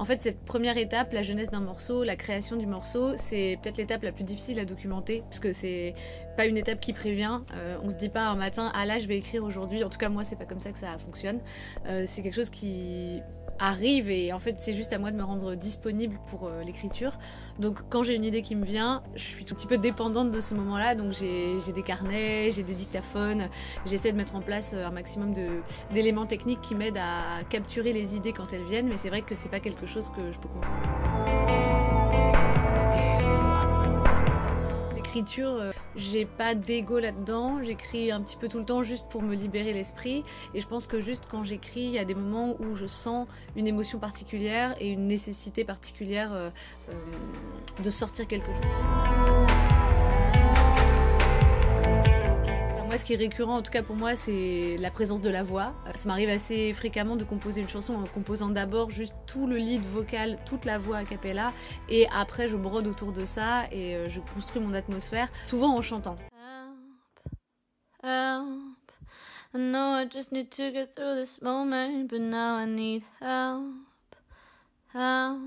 fait, cette première étape, la jeunesse d'un morceau, la création du morceau, c'est peut-être l'étape la plus difficile à documenter, parce que c'est pas une étape qui prévient. On se dit pas un matin, ah là je vais écrire aujourd'hui. En tout cas, moi, c'est pas comme ça que ça fonctionne. C'est quelque chose qui arrive et en fait c'est juste à moi de me rendre disponible pour l'écriture. Donc quand j'ai une idée qui me vient, je suis tout petit peu dépendante de ce moment-là, donc j'ai des carnets, j'ai des dictaphones, j'essaie de mettre en place un maximum d'éléments techniques qui m'aident à capturer les idées quand elles viennent, mais c'est vrai que c'est pas quelque chose que je peux contrôler. L'écriture, j'ai pas d'ego là-dedans, j'écris un petit peu tout le temps juste pour me libérer l'esprit et je pense que juste quand j'écris, il y a des moments où je sens une émotion particulière et une nécessité particulière de sortir quelque chose. Moi, ce qui est récurrent, en tout cas pour moi, c'est la présence de la voix. Ça m'arrive assez fréquemment de composer une chanson en composant d'abord juste tout le lead vocal, toute la voix a cappella, et après je brode autour de ça et je construis mon atmosphère, souvent en chantant. Help, I know I just need to get through this moment, but now I need help, help.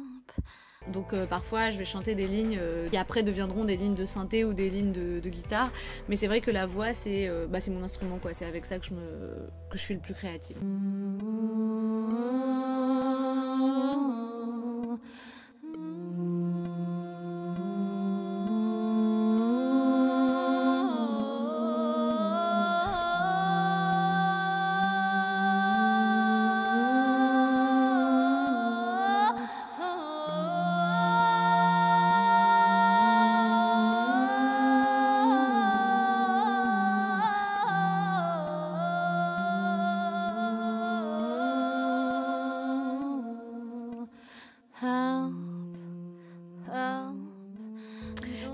Donc parfois je vais chanter des lignes qui après deviendront des lignes de synthé ou des lignes de guitare, mais c'est vrai que la voix c'est mon instrument quoi, c'est avec ça que je suis le plus créative.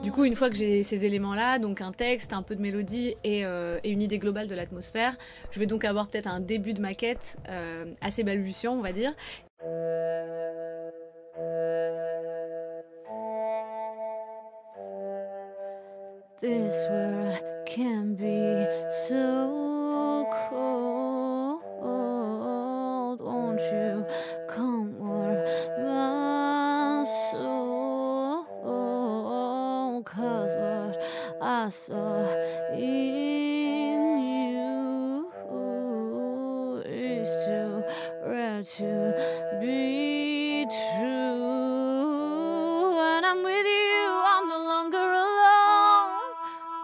Du coup, une fois que j'ai ces éléments-là, donc un texte, un peu de mélodie et une idée globale de l'atmosphère, je vais donc avoir peut-être un début de maquette assez balbutiant, on va dire. This world can be so cold, won't you come warm my soul, 'cause what I saw in you is too rare to be true, and I'm with you, I'm no longer alone.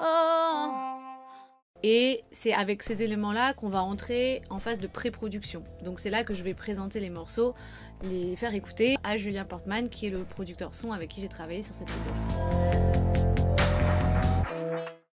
Oh. Et c'est avec ces éléments-là qu'on va entrer en phase de pré-production. Donc c'est là que je vais présenter les morceaux, les faire écouter à Julien Portman, qui est le producteur son avec qui j'ai travaillé sur cet album.